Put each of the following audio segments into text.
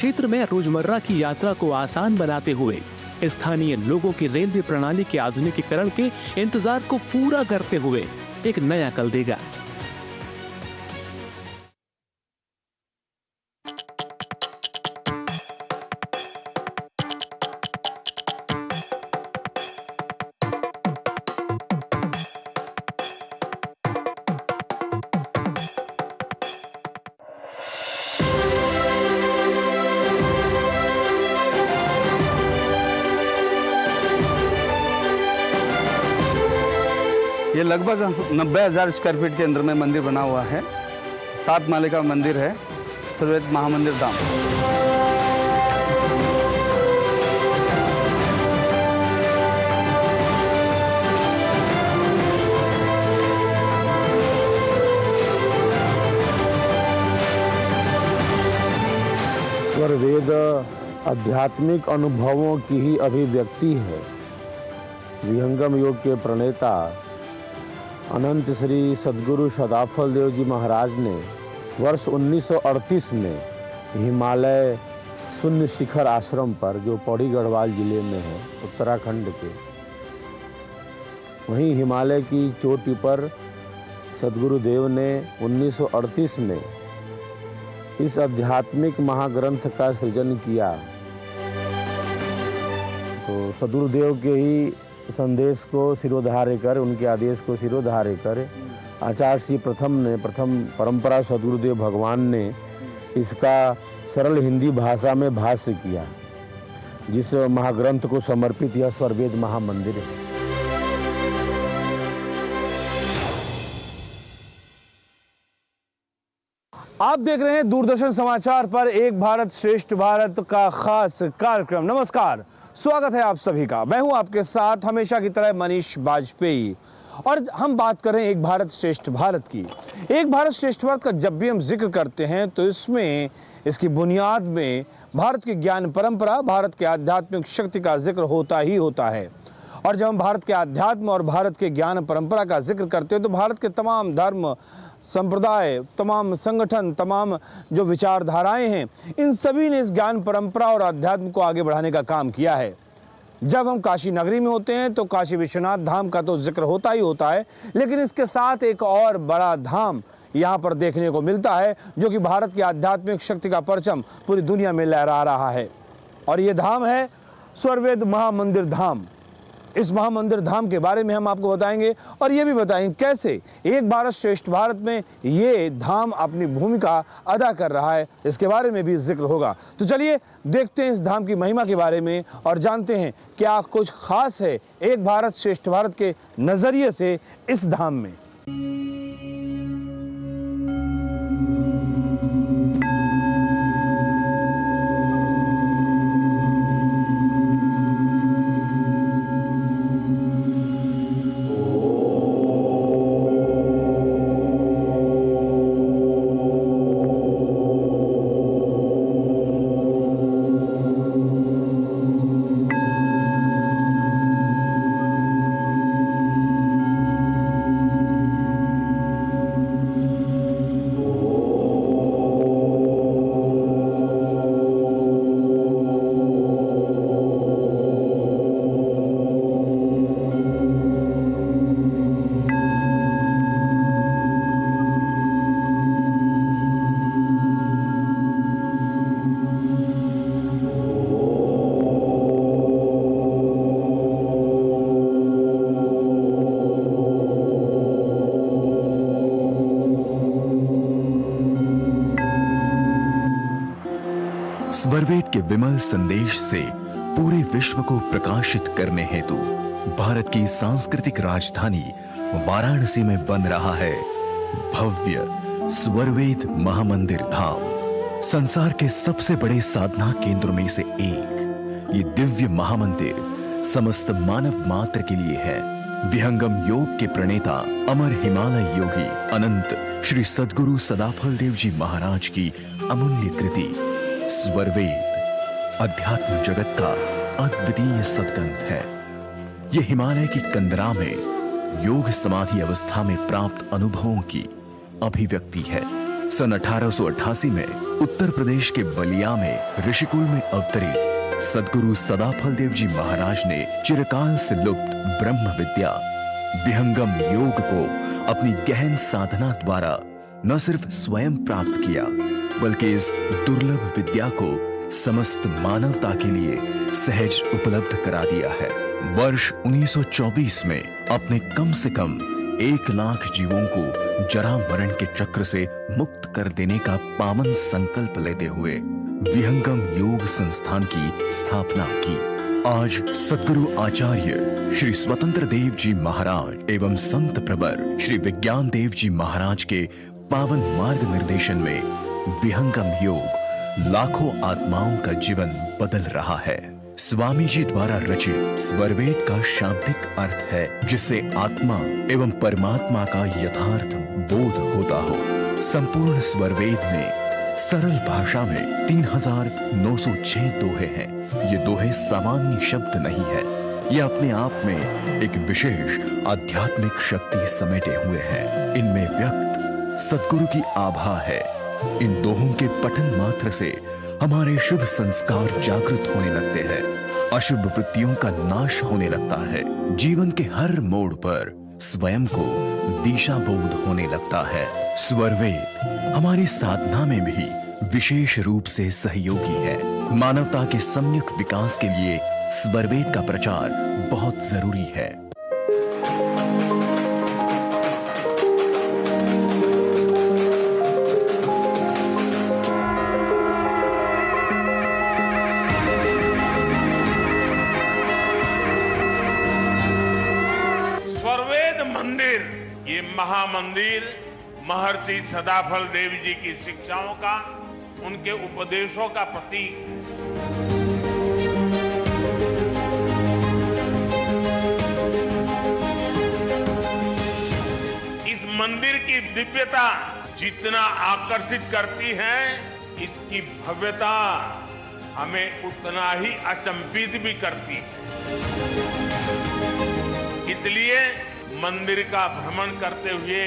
क्षेत्र में रोजमर्रा की यात्रा को आसान बनाते हुए स्थानीय लोगों की रेलवे प्रणाली के आधुनिकीकरण के इंतजार को पूरा करते हुए एक नया कल देगा। ये लगभग 90,000 स्क्वायर फीट के अंदर में मंदिर बना हुआ है। 7 माले का मंदिर है, सर्ववेद महामंदिर धाम। स्वरवेद आध्यात्मिक अनुभवों की ही अभिव्यक्ति है। विहंगम योग के प्रणेता अनंत श्री सद्गुरु सदाफल देव जी महाराज ने वर्ष 1938 में हिमालय शून्य शिखर आश्रम पर, जो पौड़ी गढ़वाल जिले में है उत्तराखंड के, वहीं हिमालय की चोटी पर सद्गुरु देव ने 1938 में इस आध्यात्मिक महाग्रंथ का सृजन किया। तो सद्गुरु देव के ही संदेश को सिरोधार्य कर, उनके आदेश को सिरोधार्य कर आचार्य श्री प्रथम परंपरा सद्गुरुदेव भगवान ने इसका सरल हिंदी भाषा में भाष्य किया, जिस महाग्रंथ को समर्पित यह स्वरवेद महामंदिर है। आप देख रहे हैं दूरदर्शन समाचार पर एक भारत श्रेष्ठ भारत का खास कार्यक्रम। नमस्कार, स्वागत है आप सभी का। मैं हूं आपके साथ हमेशा की तरह मनीष बाजपेयी, और हम बात करें एक भारत श्रेष्ठ भारत की। एक भारत श्रेष्ठ भारत का जब भी हम जिक्र करते हैं तो इसमें, इसकी बुनियाद में भारत की ज्ञान परंपरा, भारत के आध्यात्मिक शक्ति का जिक्र होता ही होता है। और जब हम भारत के आध्यात्म और भारत के ज्ञान परंपरा का जिक्र करते हैं तो भारत के तमाम धर्म, संप्रदाय, तमाम संगठन, तमाम जो विचारधाराएं हैं, इन सभी ने इस ज्ञान परंपरा और अध्यात्म को आगे बढ़ाने का काम किया है। जब हम काशी नगरी में होते हैं तो काशी विश्वनाथ धाम का तो जिक्र होता ही होता है, लेकिन इसके साथ एक और बड़ा धाम यहाँ पर देखने को मिलता है, जो कि भारत की आध्यात्मिक शक्ति का परचम पूरी दुनिया में लहरा रहा है। और ये धाम है स्वरवेद महामंदिर धाम। इस महामंदिर धाम के बारे में हम आपको बताएंगे और ये भी बताएंगे कैसे एक भारत श्रेष्ठ भारत में ये धाम अपनी भूमिका अदा कर रहा है, इसके बारे में भी जिक्र होगा। तो चलिए देखते हैं इस धाम की महिमा के बारे में और जानते हैं क्या कुछ खास है एक भारत श्रेष्ठ भारत के नजरिए से इस धाम में। स्वरवेद के विमल संदेश से पूरे विश्व को प्रकाशित करने हेतु भारत की सांस्कृतिक राजधानी वाराणसी में बन रहा है भव्य स्वरवेद महामंदिर धाम। संसार के सबसे बड़े साधना केंद्रों में से एक ये दिव्य महामंदिर समस्त मानव मात्र के लिए है। विहंगम योग के प्रणेता अमर हिमालय योगी अनंत श्री सद्गुरु सदाफल देव जी महाराज की अमूल्य कृति स्वरवेद अध्यात्म जगत का अद्वितीय सद्ग्रंथ है। यह हिमालय की कंदरा में योग समाधि अवस्था में प्राप्त अनुभवों की अभिव्यक्ति है। सन 1888 में उत्तर प्रदेश के बलिया में ऋषिकुल में अवतरित सद्गुरु सदाफल देव जी महाराज ने चिरकाल से लुप्त ब्रह्म विद्या विहंगम योग को अपनी गहन साधना द्वारा न सिर्फ स्वयं प्राप्त किया, बल्कि इस दुर्लभ विद्या को समस्त मानवता के लिए सहज उपलब्ध करा दिया है। वर्ष 1924 में अपने कम से कम 1 लाख जीवों को जरा मरण के चक्र से मुक्त कर देने का पावन संकल्प लेते हुए विहंगम योग संस्थान की स्थापना की। आज सद्गुरु आचार्य श्री स्वतंत्र देव जी महाराज एवं संत प्रवर श्री विज्ञान देव जी महाराज के पावन मार्ग निर्देशन में विहंगम योग लाखों आत्माओं का जीवन बदल रहा है। स्वामी जी द्वारा रचित स्वरवेद का शाब्दिक अर्थ है, जिससे आत्मा एवं परमात्मा का यथार्थ बोध होता हो। संपूर्ण स्वरवेद में सरल भाषा में 3906 दोहे हैं। ये दोहे सामान्य शब्द नहीं है, ये अपने आप में एक विशेष आध्यात्मिक शक्ति समेटे हुए हैं। इनमें व्यक्त सद्गुरु की आभा है। इन दोहों के पठन मात्र से हमारे शुभ संस्कार जागृत होने लगते हैं, अशुभ वृत्तियों का नाश होने लगता है, जीवन के हर मोड़ पर स्वयं को दिशा बोध होने लगता है। स्वरवेद हमारी साधना में भी विशेष रूप से सहयोगी है। मानवता के सम्यक विकास के लिए स्वरवेद का प्रचार बहुत जरूरी है। महामंदिर महर्षि सदाफल देव जी की शिक्षाओं का, उनके उपदेशों का प्रतीक। इस मंदिर की दिव्यता जितना आकर्षित करती है, इसकी भव्यता हमें उतना ही अचंभित भी करती है। इसलिए मंदिर का भ्रमण करते हुए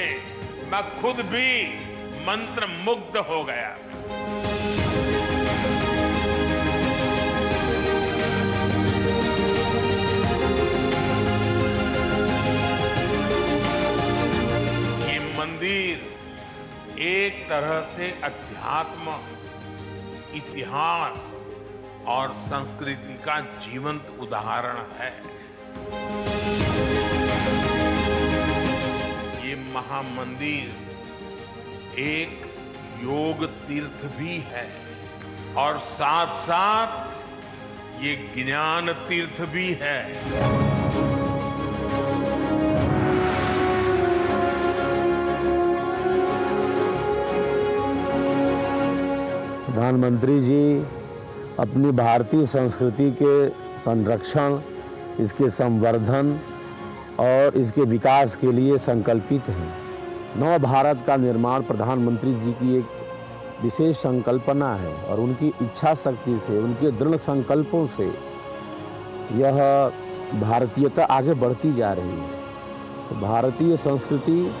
मैं खुद भी मंत्र मुग्ध हो गया। ये मंदिर एक तरह से अध्यात्म, इतिहास और संस्कृति का जीवंत उदाहरण है। ये महामंदिर एक योग तीर्थ भी है और साथ साथ ये ज्ञान तीर्थ भी है। प्रधानमंत्री जी अपनी भारतीय संस्कृति के संरक्षण, इसके संवर्धन और इसके विकास के लिए संकल्पित हैं। नव भारत का निर्माण प्रधानमंत्री जी की एक विशेष संकल्पना है और उनकी इच्छा शक्ति से, उनके दृढ़ संकल्पों से यह भारतीयता आगे बढ़ती जा रही है। तो भारतीय संस्कृति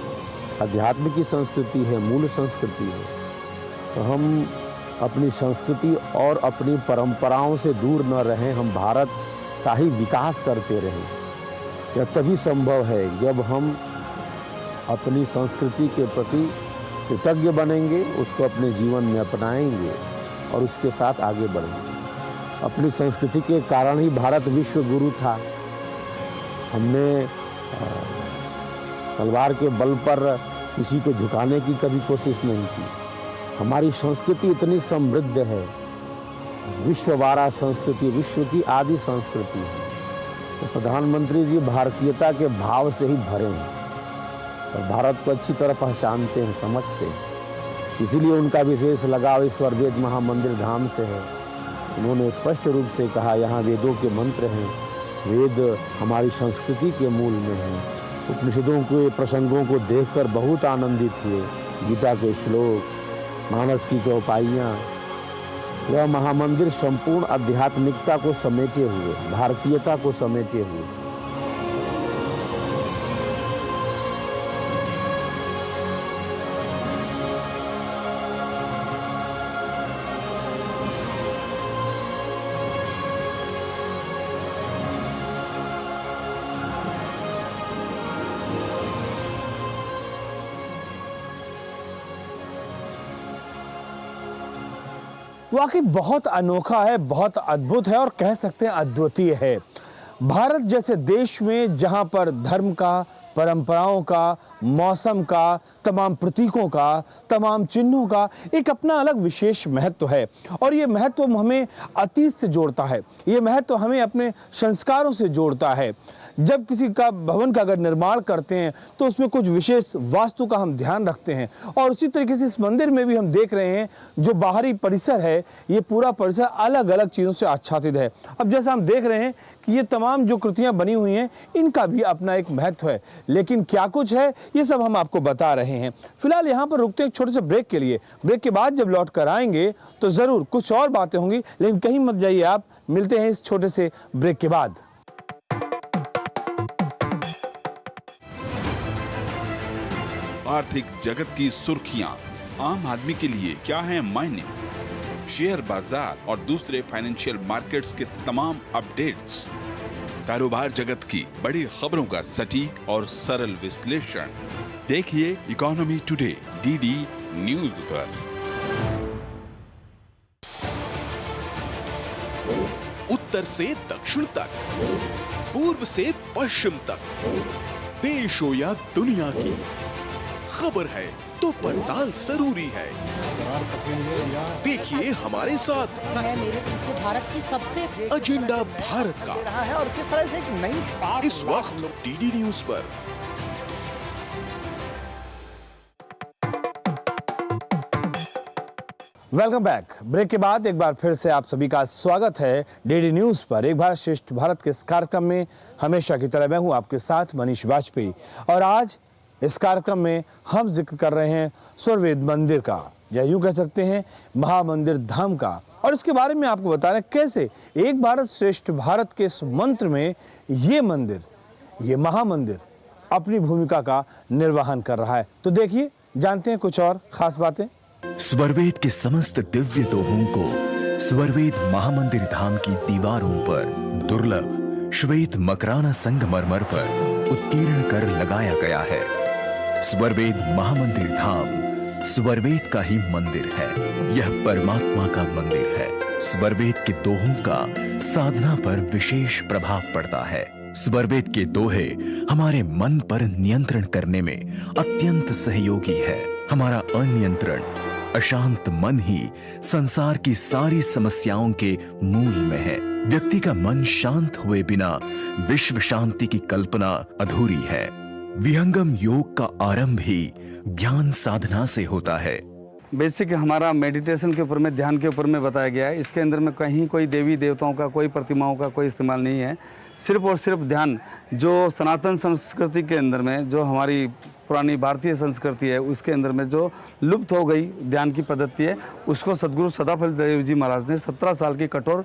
अध्यात्म की संस्कृति है, मूल संस्कृति है। तो हम अपनी संस्कृति और अपनी परंपराओं से दूर न रहें, हम भारत का ही विकास करते रहें। यह तभी संभव है जब हम अपनी संस्कृति के प्रति कृतज्ञ बनेंगे, उसको अपने जीवन में अपनाएंगे और उसके साथ आगे बढ़ेंगे। अपनी संस्कृति के कारण ही भारत विश्व गुरु था। हमने तलवार के बल पर किसी को झुकाने की कभी कोशिश नहीं की। हमारी संस्कृति इतनी समृद्ध है, विश्ववारा संस्कृति, विश्व की आदि संस्कृति है। तो प्रधानमंत्री जी भारतीयता के भाव से ही भरे हैं और भारत को अच्छी तरह पहचानते हैं, समझते हैं। इसीलिए उनका विशेष लगाव इस स्वरवेद महामंदिर धाम से है। उन्होंने स्पष्ट रूप से कहा, यहाँ वेदों के मंत्र हैं, वेद हमारी संस्कृति के मूल में हैं। उपनिषदों के प्रसंगों को देखकर बहुत आनंदित हुए। गीता के श्लोक, मानस की चौपाइयाँ, यह महामंदिर संपूर्ण आध्यात्मिकता को समेटे हुए, भारतीयता को समेटे हुए। वाकई बहुत अनोखा है, बहुत अद्भुत है और कह सकते हैं अद्वितीय है। भारत जैसे देश में जहां पर धर्म का, परंपराओं का, मौसम का, तमाम प्रतीकों का, तमाम चिन्हों का एक अपना अलग विशेष महत्व है और ये महत्व हमें अतीत से जोड़ता है, ये महत्व हमें अपने संस्कारों से जोड़ता है। जब किसी का भवन का अगर निर्माण करते हैं तो उसमें कुछ विशेष वास्तु का हम ध्यान रखते हैं और उसी तरीके से इस मंदिर में भी हम देख रहे हैं जो बाहरी परिसर है, ये पूरा परिसर अलग अलग चीज़ों से आच्छादित है। अब जैसा हम देख रहे हैं कि ये तमाम जो कृतियां बनी हुई हैं इनका भी अपना एक महत्व है, लेकिन क्या कुछ है ये सब हम आपको बता रहे हैं। फिलहाल यहाँ पर रुकते हैं एक छोटे से ब्रेक के लिए। ब्रेक के बाद जब लौट कर आएंगे तो ज़रूर कुछ और बातें होंगी, लेकिन कहीं मत जाइए आप, मिलते हैं इस छोटे से ब्रेक के बाद। आर्थिक जगत की सुर्खियां आम आदमी के लिए क्या है मायने, शेयर बाजार और दूसरे फाइनेंशियल मार्केट्स के तमाम अपडेट्स, कारोबार जगत की बड़ी खबरों का सटीक और सरल विश्लेषण देखिए इकोनॉमी टुडे डीडी न्यूज पर। उत्तर से दक्षिण तक, पूर्व से पश्चिम तक, देश हो या दुनिया की खबर है तो पड़ताल जरूरी है। देखिए हमारे साथ है मेरे पीछे भारत की सबसे एजेंडा भारत का रहा है और किस तरह से एक नई शुरुआत इस वक्त डीडी न्यूज पर। Welcome back. ब्रेक के बाद एक बार फिर से आप सभी का स्वागत है डीडी न्यूज पर एक भारत श्रेष्ठ भारत के इस कार्यक्रम में। हमेशा की तरह मैं हूं आपके साथ मनीष बाजपेयी और आज इस कार्यक्रम में हम जिक्र कर रहे हैं स्वर्वेद मंदिर का, या यूं कह सकते हैं महामंदिर धाम का, और इसके बारे में आपको बता रहे हैं कैसे एक भारत श्रेष्ठ भारत के इस मंत्र में ये मंदिर, ये महामंदिर अपनी भूमिका का निर्वहन कर रहा है। तो देखिए, जानते हैं कुछ और खास बातें। स्वरवेद के समस्त दिव्य दोहों को स्वरवेद महामंदिर धाम की दीवारों पर दुर्लभ श्वेत मकराना संगमरमर पर उत्कीर्ण कर लगाया गया है। स्वरवेद महामंदिर धाम स्वरवेद का ही मंदिर है, यह परमात्मा का मंदिर है। स्वरवेद के दोहों का साधना पर विशेष प्रभाव पड़ता है। स्वरवेद के दोहे हमारे मन पर नियंत्रण करने में अत्यंत सहयोगी है। हमारा अनियंत्रण अशांत मन ही संसार की सारी समस्याओं के मूल में है। व्यक्ति का मन शांत हुए बिना विश्व शांति की कल्पना अधूरी है। विहंगम योग का आरंभ ही ध्यान साधना से होता है। बेसिक हमारा मेडिटेशन के ऊपर में, ध्यान के ऊपर में बताया गया है। इसके अंदर में कहीं कोई देवी देवताओं का, कोई प्रतिमाओं का कोई इस्तेमाल नहीं है। सिर्फ और सिर्फ ध्यान, जो सनातन संस्कृति के अंदर में, जो हमारी पुरानी भारतीय संस्कृति है, उसके अंदर में जो लुप्त हो गई ध्यान की पद्धति है, उसको सदगुरु सदाफल देव जी महाराज ने 17 साल की कठोर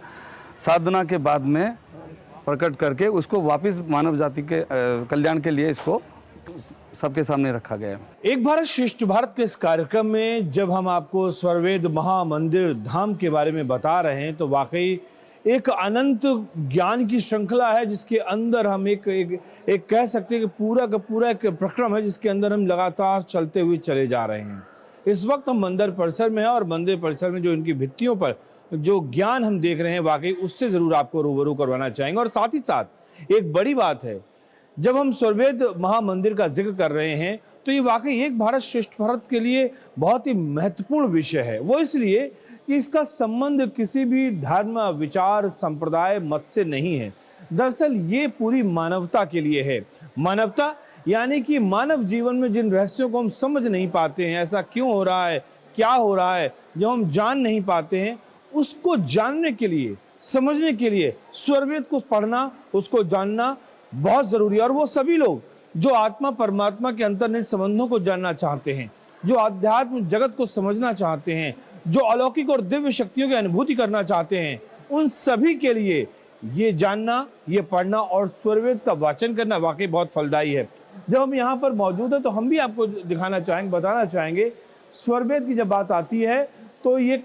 साधना के बाद में प्रकट करके उसको वापस मानव जाति के कल्याण के लिए इसको सबके सामने रखा गया है। एक भारत श्रेष्ठ भारत के इस कार्यक्रम में जब हम आपको स्वरवेद महामंदिर धाम के बारे में बता रहे हैं तो वाकई एक अनंत ज्ञान की श्रृंखला है, जिसके अंदर हम एक कह सकते हैं कि पूरा का पूरा एक प्रक्रम है, जिसके अंदर हम लगातार चलते हुए चले जा रहे हैं। इस वक्त हम मंदिर परिसर में हैं और मंदिर परिसर में जो इनकी भित्तियों पर जो ज्ञान हम देख रहे हैं, वाकई उससे जरूर आपको रूबरू करवाना चाहेंगे। और साथ ही साथ एक बड़ी बात है, जब हम स्वरवेद महामंदिर का जिक्र कर रहे हैं तो ये वाकई एक भारत श्रेष्ठ भारत के लिए बहुत ही महत्वपूर्ण विषय है। वो इसलिए कि इसका संबंध किसी भी धर्म, विचार, संप्रदाय, मत से नहीं है। दरअसल ये पूरी मानवता के लिए है। मानवता यानी कि मानव जीवन में जिन रहस्यों को हम समझ नहीं पाते हैं, ऐसा क्यों हो रहा है, क्या हो रहा है, जो हम जान नहीं पाते हैं, उसको जानने के लिए, समझने के लिए स्वरवेद को पढ़ना, उसको जानना बहुत जरूरी है। और वो सभी लोग जो आत्मा परमात्मा के अंतर्निहित संबंधों को जानना चाहते हैं, जो आध्यात्म जगत को समझना चाहते हैं, जो अलौकिक और दिव्य शक्तियों की अनुभूति करना चाहते हैं, उन सभी के लिए ये जानना, ये पढ़ना और स्वरवेद का वाचन करना वाकई बहुत फलदायी है। जब हम यहाँ पर मौजूद हैं तो हम भी आपको दिखाना चाहेंगे, बताना चाहेंगे, स्वरवेद की जब बात आती है तो ये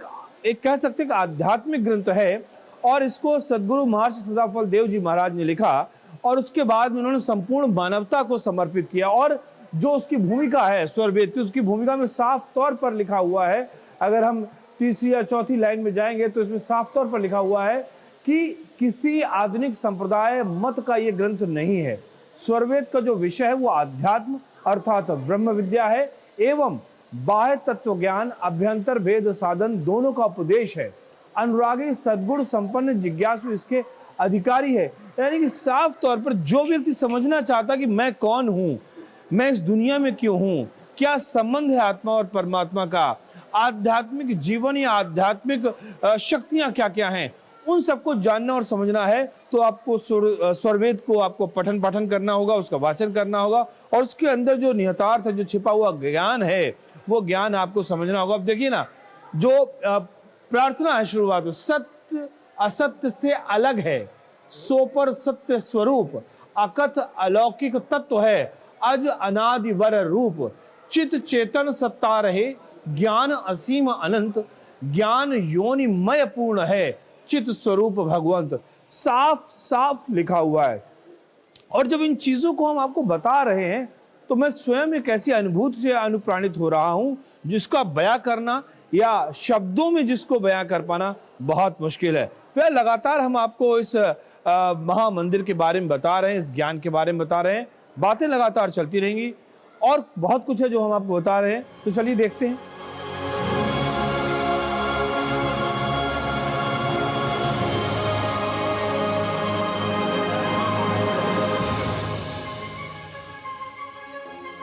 एक कह सकते हैं कि आध्यात्मिक ग्रंथ है और इसको सदगुरु महर्षि सदाफल देव जी महाराज ने लिखा और उसके बाद में उन्होंने संपूर्ण मानवता को समर्पित किया। और जो उसकी भूमिका है स्वरवेद की, उसकी भूमिका में साफ तौर पर लिखा हुआ है, अगर हम तीसरी या चौथी लाइन में जाएंगे तो इसमें साफ तौर पर लिखा हुआ है कि किसी आधुनिक संप्रदाय मत का ये ग्रंथ नहीं है। स्वरवेद का जो विषय है वो आध्यात्म अर्थात ब्रह्म विद्या है एवं बाह्य तत्व ज्ञान अभ्यंतर भेद साधन दोनों का उपदेश है। अनुरागी सद्गुण संपन्न जिज्ञासु इसके अधिकारी है। यानी कि साफ तौर पर जो व्यक्ति समझना चाहता कि मैं कौन हूं, मैं इस दुनिया में क्यों हूं, क्या संबंध है आत्मा और परमात्मा का, आध्यात्मिक जीवन या आध्यात्मिक शक्तियां क्या क्या हैं, उन सबको जानना और समझना है तो आपको स्वरवेद को आपको पठन पाठन करना होगा, उसका वाचन करना होगा और उसके अंदर जो निहितार्थ है, जो छिपा हुआ ज्ञान है, वो ज्ञान आपको समझना होगा। अब देखिए ना, जो प्रार्थना है शुरुआत में, सत्य असत्य से अलग है, सो पर सत्य स्वरूप, अकथ अलौकिक तत्व है, अज अनादि वर रूप, चित चेतन सत्ता रहे, ज्ञान असीम अनंत, ज्ञान योनिमय पूर्ण है, चित स्वरूप भगवंत। साफ साफ लिखा हुआ है। और जब इन चीजों को हम आपको बता रहे हैं तो मैं स्वयं एक ऐसी अनुभूति से अनुप्राणित हो रहा हूं जिसका बयां करना या शब्दों में जिसको बयां कर पाना बहुत मुश्किल है। फिर लगातार हम आपको इस महामंदिर के बारे में बता रहे हैं, इस ज्ञान के बारे में बता रहे हैं, बातें लगातार चलती रहेंगी और बहुत कुछ है जो हम आपको बता रहे हैं। तो चलिए देखते हैं।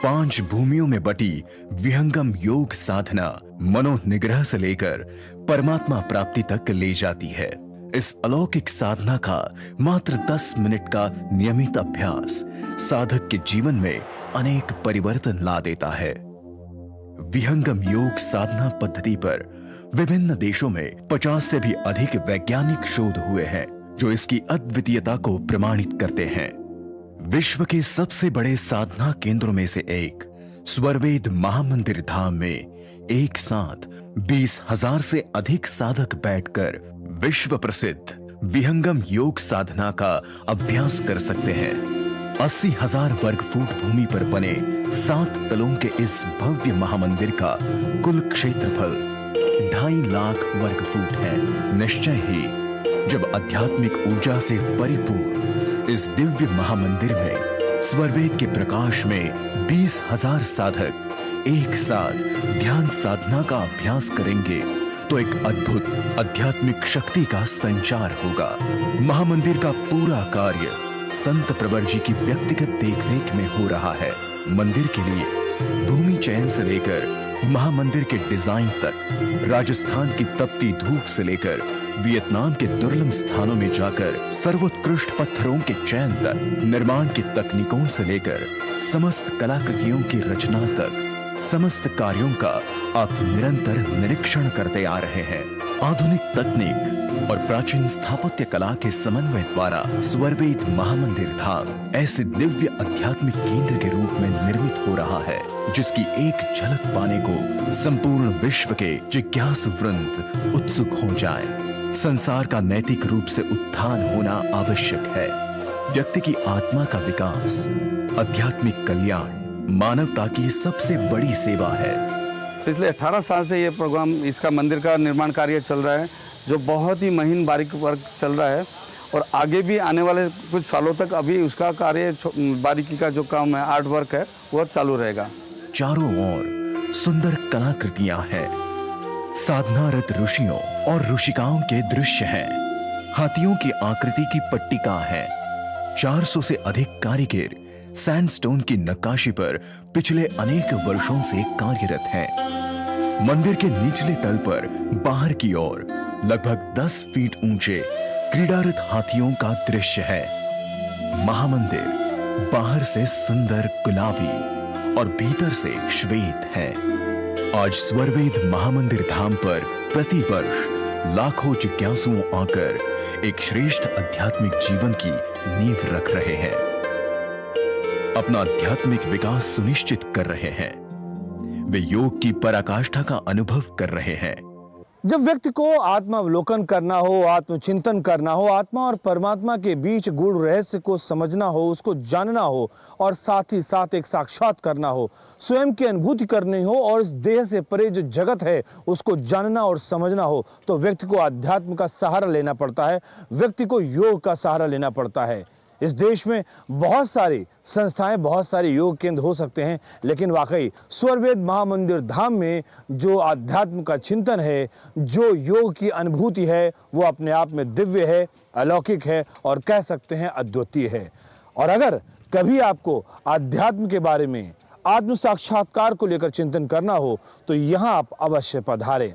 पांच भूमियों में बटी विहंगम योग साधना मनोनिग्रह से लेकर परमात्मा प्राप्ति तक ले जाती है। इस अलौकिक साधना का मात्र 10 मिनट का नियमित अभ्यास साधक के जीवन में अनेक परिवर्तन ला देता है। विहंगम योग साधना पद्धति पर विभिन्न देशों में 50 से भी अधिक वैज्ञानिक शोध हुए हैं जो इसकी अद्वितीयता को प्रमाणित करते हैं। विश्व के सबसे बड़े साधना केंद्रों में से एक स्वरवेद महामंदिर धाम में एक साथ 20,000 से अधिक साधक बैठकर विश्व प्रसिद्ध विहंगम योग साधना का अभ्यास कर सकते हैं। 80,000 वर्ग फुट भूमि पर बने 7 तलों के इस भव्य महामंदिर का कुल क्षेत्रफल 2.5 लाख वर्ग फुट है। निश्चय ही जब आध्यात्मिक ऊर्जा से परिपूर्ण इस दिव्य महामंदिर में स्वरवेद के प्रकाश में 20,000 साधक एक साथ ध्यान साधना का अभ्यास करेंगे तो एक अद्भुत आध्यात्मिक शक्ति का संचार होगा। महामंदिर का पूरा कार्य संत प्रवर जी की व्यक्तिगत देखरेख में हो रहा है। मंदिर के लिए भूमि चयन से लेकर महामंदिर के डिजाइन तक, राजस्थान की तपती धूप से लेकर वियतनाम के दुर्लभ स्थानों में जाकर सर्वोत्कृष्ट पत्थरों के चयन तक, निर्माण की तकनीकों से लेकर समस्त कलाकृतियों की रचना तक, समस्त कार्यों का आप निरंतर निरीक्षण करते आ रहे हैं। आधुनिक तकनीक और प्राचीन स्थापत्य कला के समन्वय द्वारा स्वरवेद महामंदिर धाम ऐसे दिव्य आध्यात्मिक केंद्र के रूप में निर्मित हो रहा है जिसकी एक झलक पाने को संपूर्ण विश्व के जिज्ञासु वृंद उत्सुक हो जाएं। संसार का नैतिक रूप से उत्थान होना आवश्यक है। व्यक्ति की आत्मा का विकास, आध्यात्मिक कल्याण मानवता की सबसे बड़ी सेवा है। पिछले 18 साल से ये प्रोग्राम, इसका मंदिर का निर्माण कार्य चल रहा है जो बहुत ही महीन बारीक वर्क चल रहा है और आगे भी आने वाले कुछ सालों तक अभी उसका कार्य बारीकी का जो काम है, आर्ट वर्क है, वो चालू रहेगा। चारों ओर सुंदर कलाकृतियां हैं, साधनारत ऋषियों और ऋषिकाओं के दृश्य हैं, हाथियों की आकृति की पट्टिका है। 400 से अधिक कारीगर सैंडस्टोन की नक्काशी पर पिछले अनेक वर्षों से कार्यरत हैं। मंदिर के निचले तल पर बाहर की ओर लगभग 10 फीट ऊंचे क्रीड़ारत हाथियों का दृश्य है। महामंदिर बाहर से सुंदर गुलाबी और भीतर से श्वेत है। आज स्वरवेद महामंदिर धाम पर प्रतिवर्ष लाखों जिज्ञासुओं आकर एक श्रेष्ठ आध्यात्मिक जीवन की नींव रख रहे हैं, अपना आध्यात्मिक विकास सुनिश्चित कर रहे हैं। वे योग की पराकाष्ठा का अनुभव कर रहे हैं। जब व्यक्ति को आत्मावलोकन करना हो, आत्मचिंतन करना हो, आत्मा और परमात्मा के बीच गूढ़ रहस्य को समझना हो, उसको जानना हो और साथ ही साथ एक साक्षात करना हो, स्वयं की अनुभूति करनी हो और इस देह से परे जो जगत है उसको जानना और समझना हो, तो व्यक्ति को अध्यात्म का सहारा लेना पड़ता है, व्यक्ति को योग का सहारा लेना पड़ता है। इस देश में बहुत सारी संस्थाएं, बहुत सारे योग केंद्र हो सकते हैं, लेकिन वाकई स्वरवेद महामंदिर धाम में जो आध्यात्म का चिंतन है, जो योग की अनुभूति है, वो अपने आप में दिव्य है, अलौकिक है और कह सकते हैं अद्वितीय है। और अगर कभी आपको आध्यात्म के बारे में, आत्म साक्षात्कार को लेकर चिंतन करना हो तो यहाँ आप अवश्य पधारें।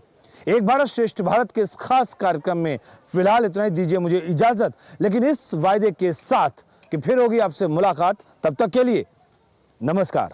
एक भारत श्रेष्ठ भारत के इस खास कार्यक्रम में फिलहाल इतना ही, दीजिए मुझे इजाजत, लेकिन इस वायदे के साथ कि फिर होगी आपसे मुलाकात। तब तक के लिए नमस्कार।